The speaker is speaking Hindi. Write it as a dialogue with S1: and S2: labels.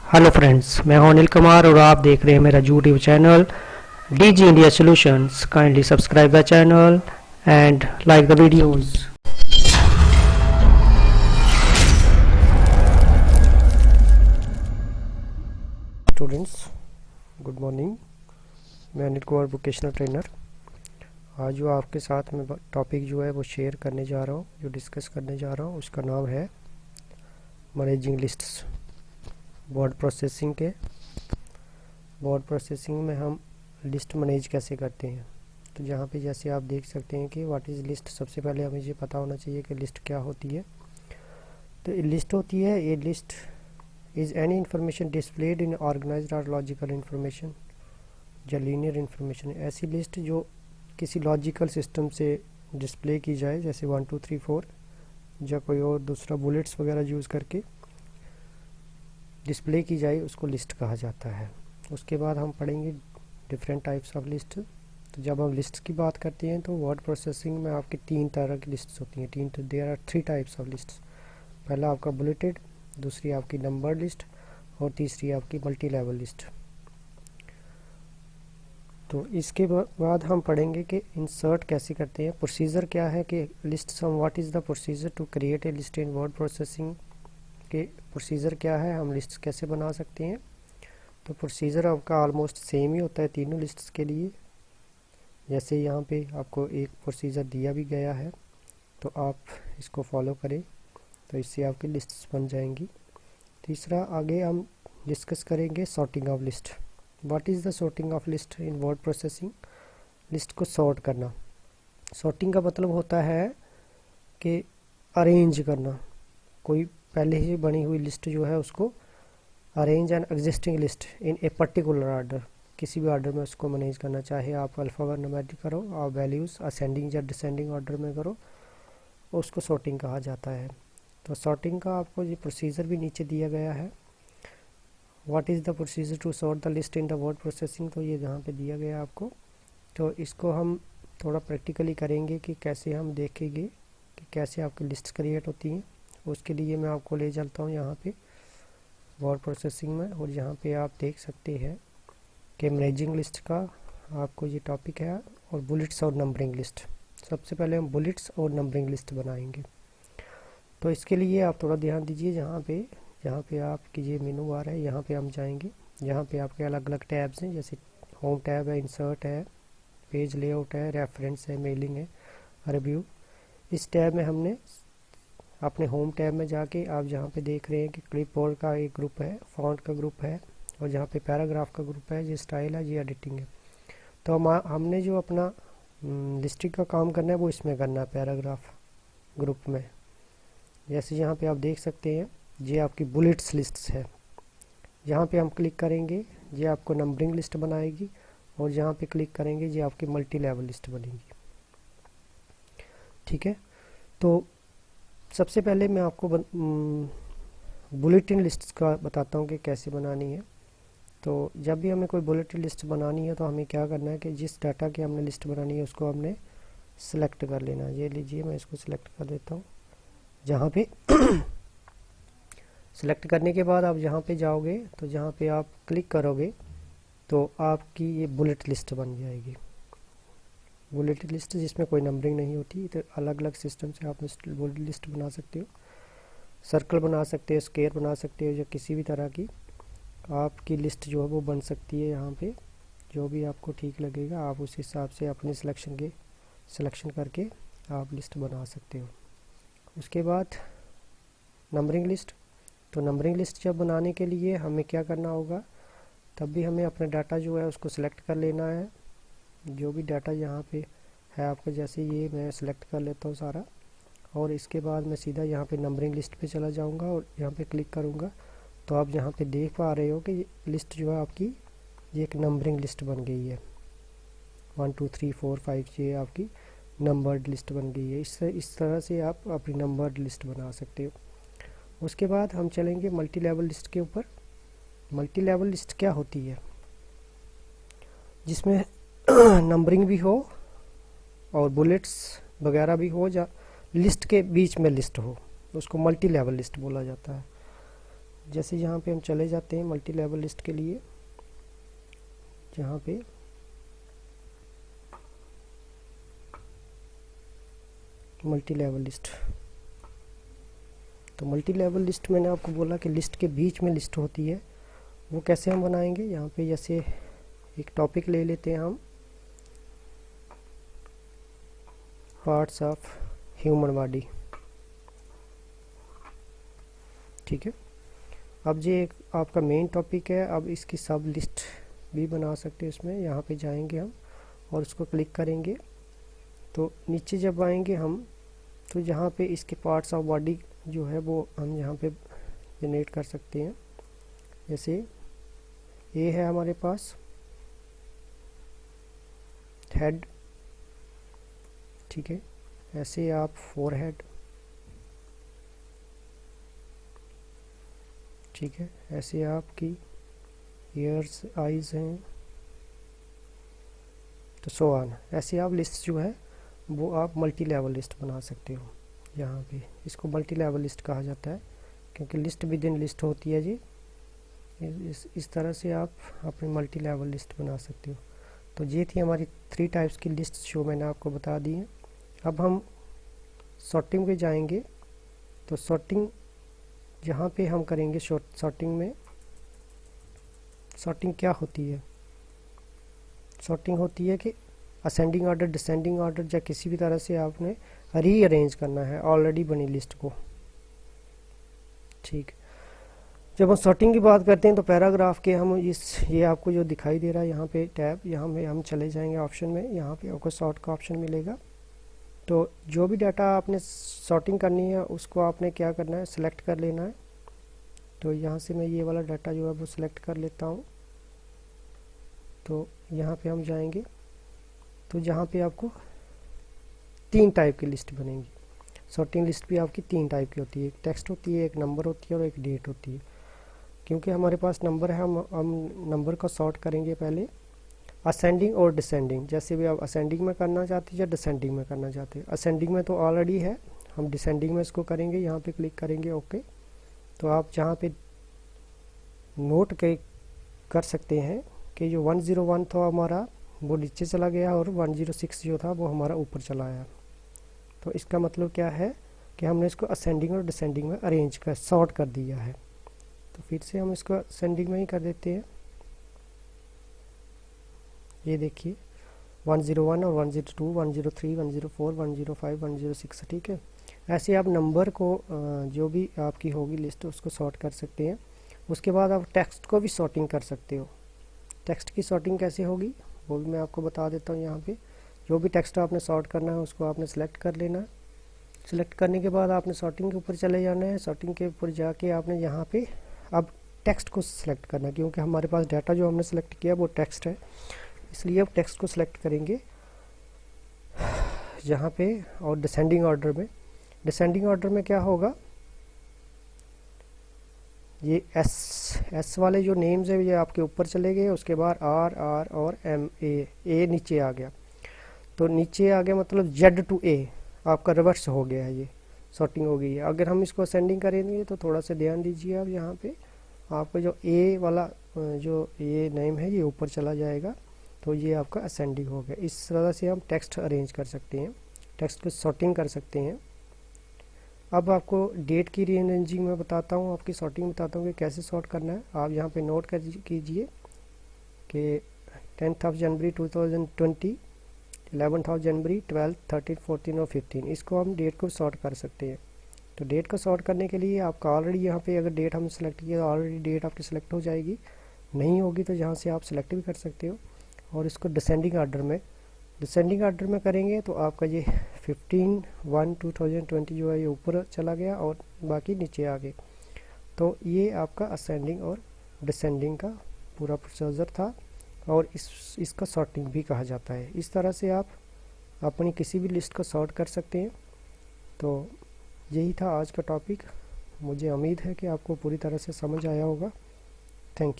S1: हेलो फ्रेंड्स, मैं हूं अनिल कुमार और आप देख रहे हैं मेरा YouTube channel DG India solutions. Kindly subscribe the channel and like the videos. Students, good morning. मैं अनिल कुमार, वोकेशनल ट्रेनर। आज जो आपके साथ में टॉपिक जो है वो शेयर करने जा रहा हूँ, जो डिस्कस करने जा रहा हूँ, उसका नाम है मैनेजिंग लिस्ट्स। वर्ड प्रोसेसिंग के वर्ड प्रोसेसिंग में हम लिस्ट मैनेज कैसे करते हैं। तो जहाँ पे जैसे आप देख सकते हैं कि व्हाट इज़ लिस्ट, सबसे पहले हमें ये पता होना चाहिए कि लिस्ट क्या होती है। तो लिस्ट होती है, ये list is any information displayed in organised और लॉजिकल इंफॉर्मेशन या लीनियर इंफॉर्मेशन। ऐसी लिस्ट जो किसी लॉजिकल सिस्टम से डिस्प्ले की जाए, जैसे 1 2 3 4 या कोई और दूसरा बुलेट्स वगैरह यूज़ करके डिस्प्ले की जाए, उसको लिस्ट कहा जाता है। उसके बाद हम पढ़ेंगे डिफरेंट टाइप्स ऑफ लिस्ट। तो जब हम लिस्ट की बात करते हैं तो वर्ड प्रोसेसिंग में आपकी तीन तरह की लिस्ट्स होती हैं। There are 3 types of lists. पहला आपका बुलेटेड, दूसरी आपकी नंबर लिस्ट और तीसरी आपकी मल्टी लेवल लिस्ट। तो इसके बाद हम पढ़ेंगे कि इंसर्ट कैसे करते हैं। प्रोसीजर क्या है कि list some, what is the procedure to create a list in word processing के प्रोसीजर क्या है, हम लिस्ट कैसे बना सकते हैं। तो प्रोसीजर आपका ऑलमोस्ट सेम ही होता है तीनों लिस्ट्स के लिए। जैसे यहाँ पे आपको एक प्रोसीजर दिया भी गया है, तो आप इसको फॉलो करें तो इससे आपकी लिस्ट्स बन जाएंगी। तीसरा आगे हम डिस्कस करेंगे sorting of list. What is the sorting of list in word processing. List को सॉर्ट करना। सॉर्टिंग का मतलब होता है कि अरेंज करना। कोई पहले ही बनी हुई लिस्ट जो है उसको arrange an existing list in a particular order, किसी भी ऑर्डर में उसको मैनेज करना। चाहे आप अल्फ़ाबेट न्यूमेरिक करो, आप वैल्यूज़ असेंडिंग या डिसेंडिंग ऑर्डर में करो, उसको सॉर्टिंग कहा जाता है। तो सॉर्टिंग का आपको ये प्रोसीजर भी नीचे दिया गया है। What is the procedure to sort the list in the word processing, तो ये यहाँ पे दिया गया आपको। तो इसको हम थोड़ा प्रैक्टिकली करेंगे कि कैसे हम देखेंगे कि कैसे आपकी लिस्ट क्रिएट होती हैं। उसके लिए मैं आपको ले चलता हूँ यहाँ पे वर्ड प्रोसेसिंग में, और यहाँ पे आप देख सकते हैं कि मैनेजिंग लिस्ट का आपको ये टॉपिक है, और बुलेट्स और नंबरिंग लिस्ट। सबसे पहले हम बुलेट्स और नंबरिंग लिस्ट बनाएंगे। तो इसके लिए आप थोड़ा ध्यान दीजिए, जहाँ पे आपकी ये मेनू आ रहा है, यहाँ पे हम जाएंगे। यहाँ पे आपके अलग अलग टैब्स हैं, जैसे होम टैब है, इंसर्ट है, पेज लेआउट है, रेफरेंस है, मेलिंग है, रिव्यू। इस टैब में हमने अपने होम टैब में जाके आप जहाँ पे देख रहे हैं कि क्लिपबोर्ड का एक ग्रुप है, फॉन्ट का ग्रुप है, और जहाँ पे पैराग्राफ का ग्रुप है, ये स्टाइल है, ये एडिटिंग है। तो हमने जो अपना लिस्टिंग का काम करना है वो इसमें करना है, पैराग्राफ ग्रुप में। जैसे यहाँ पे आप देख सकते हैं ये आपकी बुलेट्स लिस्ट्स है। यहाँ पे हम क्लिक करेंगे, ये आपको नंबरिंग लिस्ट बनाएगी, और जहाँ पे क्लिक करेंगे ये आपकी मल्टी लेवल लिस्ट बनेगी। ठीक है, तो सबसे पहले मैं आपको बुलेटिन लिस्ट का बताता हूँ कि कैसे बनानी है। तो जब भी हमें कोई बुलेटिन लिस्ट बनानी है तो हमें क्या करना है कि जिस डाटा की हमने लिस्ट बनानी है उसको हमने सेलेक्ट कर लेना है। ये लीजिए, मैं इसको सिलेक्ट कर देता हूँ। जहाँ पे सेलेक्ट करने के बाद आप जहाँ पे जाओगे, तो जहाँ पे आप क्लिक करोगे तो आपकी ये बुलेट लिस्ट बन जाएगी। बुलेट लिस्ट जिसमें कोई नंबरिंग नहीं होती। तो अलग अलग सिस्टम से आप बुलेट लिस्ट बना सकते हो, सर्कल बना सकते हो, स्क्वायर बना सकते हो, या किसी भी तरह की आपकी लिस्ट जो है वो बन सकती है। यहाँ पे जो भी आपको ठीक लगेगा आप उस हिसाब से अपने सिलेक्शन करके आप लिस्ट बना सकते हो। उसके बाद नंबरिंग लिस्ट। तो नंबरिंग लिस्ट जब बनाने के लिए हमें क्या करना होगा, तब भी हमें अपना डाटा जो है उसको सिलेक्ट कर लेना है। जो भी डाटा यहाँ पे है आपको, जैसे ये मैं सिलेक्ट कर लेता हूँ सारा, और इसके बाद मैं सीधा यहाँ पे नंबरिंग लिस्ट पे चला जाऊँगा और यहाँ पे क्लिक करूँगा। तो आप यहाँ पे देख पा रहे हो कि लिस्ट जो है आपकी ये एक नंबरिंग लिस्ट बन गई है। 1 2 3 4 5 ये आपकी नंबर्ड लिस्ट बन गई है। इस तरह से आप अपनी नंबर्ड लिस्ट बना सकते हो। उसके बाद हम चलेंगे मल्टी लेवल लिस्ट के ऊपर। मल्टी लेवल लिस्ट क्या होती है, जिसमें नंबरिंग भी हो और बुलेट्स वगैरह भी हो, या लिस्ट के बीच में लिस्ट हो, उसको मल्टी लेवल लिस्ट बोला जाता है। जैसे यहाँ पे हम चले जाते हैं मल्टी लेवल लिस्ट के लिए, जहाँ पे मल्टी लेवल लिस्ट, तो मल्टी लेवल लिस्ट मैंने आपको बोला कि लिस्ट के बीच में लिस्ट होती है, वो कैसे हम बनाएंगे। यहाँ पे जैसे एक टॉपिक ले लेते हैं हम, पार्ट्स ऑफ ह्यूमन बॉडी, ठीक है। अब ये एक आपका मेन टॉपिक है, अब इसकी सब लिस्ट भी बना सकते हैं इसमें। यहाँ पे जाएंगे हम और उसको क्लिक करेंगे, तो नीचे जब आएंगे हम तो यहाँ पे इसके पार्ट्स ऑफ बॉडी जो है वो हम यहाँ पे जनरेट कर सकते हैं। जैसे ये है हमारे पास हेड, ठीक है। ऐसे आप फोरहेड, ठीक है। ऐसे आपकी ईयर्स, आईज हैं, तो सो ऑन। ऐसे आप लिस्ट जो है वो आप मल्टी लेवल लिस्ट बना सकते हो। यहाँ पे इसको मल्टी लेवल लिस्ट कहा जाता है, क्योंकि लिस्ट विद इन लिस्ट होती है जी। इस तरह से आप अपनी मल्टी लेवल लिस्ट बना सकते हो। तो ये थी हमारी 3 टाइप्स की लिस्ट जो मैंने आपको बता दी है। अब हम सॉर्टिंग पे जाएंगे, तो सॉर्टिंग जहाँ पे हम करेंगे सॉर्टिंग में, सॉर्टिंग क्या होती है? सॉर्टिंग होती है कि असेंडिंग ऑर्डर, डिसेंडिंग ऑर्डर या किसी भी तरह से आपने रीअरेंज करना है ऑलरेडी बनी लिस्ट को, ठीक। जब हम सॉर्टिंग की बात करते हैं तो पैराग्राफ के हम ये आपको जो दिखाई दे रहा है यहाँ पे टैब, यहाँ पे हम चले जाएंगे ऑप्शन में, यहाँ पे आपको सॉर्ट का ऑप्शन मिलेगा। तो जो भी डाटा आपने सॉर्टिंग करनी है उसको आपने क्या करना है, सिलेक्ट कर लेना है। तो यहाँ से मैं ये वाला डाटा जो है वो सिलेक्ट कर लेता हूँ। तो यहाँ पे हम जाएंगे, तो जहाँ पे आपको 3 टाइप की लिस्ट बनेगी। सॉर्टिंग लिस्ट भी आपकी 3 टाइप की होती है, एक टेक्स्ट होती है, एक नंबर होती है और एक डेट होती है। क्योंकि हमारे पास नंबर है, हम नंबर को सॉर्ट करेंगे पहले असेंडिंग और डिसेंडिंग। जैसे भी आप असेंडिंग में करना चाहते हैं या डिसेंडिंग में करना चाहते हैं। असेंडिंग में तो ऑलरेडी है, हम डिसेंडिंग में इसको करेंगे। यहाँ पे क्लिक करेंगे ओके। तो आप जहाँ पे नोट कर सकते हैं कि जो 101 था हमारा वो नीचे चला गया और 106 जो था वो हमारा ऊपर चला आया। तो इसका मतलब क्या है कि हमने इसको असेंडिंग और डिसेंडिंग में अरेंज कर सॉर्ट कर दिया है। तो फिर से हम इसको असेंडिंग में ही कर देते हैं। ये देखिए 101 और 102, 103, 104, 105, 106, ठीक है। ऐसे आप नंबर को जो भी आपकी होगी लिस्ट उसको सॉर्ट कर सकते हैं। उसके बाद आप टेक्स्ट को भी सॉर्टिंग कर सकते हो। टेक्स्ट की सॉर्टिंग कैसे होगी वो भी मैं आपको बता देता हूँ। यहाँ पे जो भी टेक्स्ट आपने सॉर्ट करना है उसको आपने सेलेक्ट कर लेना है। सेलेक्ट करने के बाद आपने सॉर्टिंग के ऊपर चले जाना है। सॉर्टिंग के ऊपर जाके आपने यहाँ पे अब टेक्स्ट को सिलेक्ट करना है, क्योंकि हमारे पास डाटा जो हमने सेलेक्ट किया वो टेक्स्ट है, इसलिए अब टेक्स्ट को सिलेक्ट करेंगे यहाँ पे। और डिसेंडिंग ऑर्डर में, डिसेंडिंग ऑर्डर में क्या होगा, ये एस वाले जो नेम्स है ये आपके ऊपर चले गए। उसके बाद आर और एम, ए नीचे आ गया। तो नीचे आ गया मतलब जेड टू ए आपका रिवर्स हो गया है, ये सॉर्टिंग हो गई है। अगर हम इसको असेंडिंग करेंगे तो थोड़ा सा ध्यान दीजिए आप, यहाँ पे आपका जो ए वाला जो ये नेम है ये ऊपर चला जाएगा। तो ये आपका असेंडिंग हो गया। इस तरह से हम टेक्स्ट अरेंज कर सकते हैं, टेक्स्ट को सॉर्टिंग कर सकते हैं। अब आपको डेट की रीअरेंजिंग में बताता हूँ, आपकी सॉर्टिंग बताता हूँ कि कैसे सॉर्ट करना है। आप यहाँ पे नोट कर कीजिए कि 10th जनवरी 2020, 11th जनवरी, 12th, 13th, 14th और 15, इसको हम डेट को सॉर्ट कर सकते हैं। तो डेट को सॉर्ट करने के लिए आपका ऑलरेडी यहाँ पे अगर डेट हम सेलेक्ट किया तो ऑलरेडी डेट आपकी सेलेक्ट हो जाएगी। नहीं होगी तो यहाँ से आप सेलेक्ट भी कर सकते हो। और इसको डिसेंडिंग ऑर्डर में, डिसेंडिंग ऑर्डर में करेंगे तो आपका ये 15/1/2020 जो है ये ऊपर चला गया और बाकी नीचे आ गए। तो ये आपका असेंडिंग और डिसेंडिंग का पूरा प्रोसीजर था, और इसका सॉर्टिंग भी कहा जाता है। इस तरह से आप अपनी किसी भी लिस्ट को सॉर्ट कर सकते हैं। तो यही था आज का टॉपिक। मुझे उम्मीद है कि आपको पूरी तरह से समझ आया होगा। Thank you.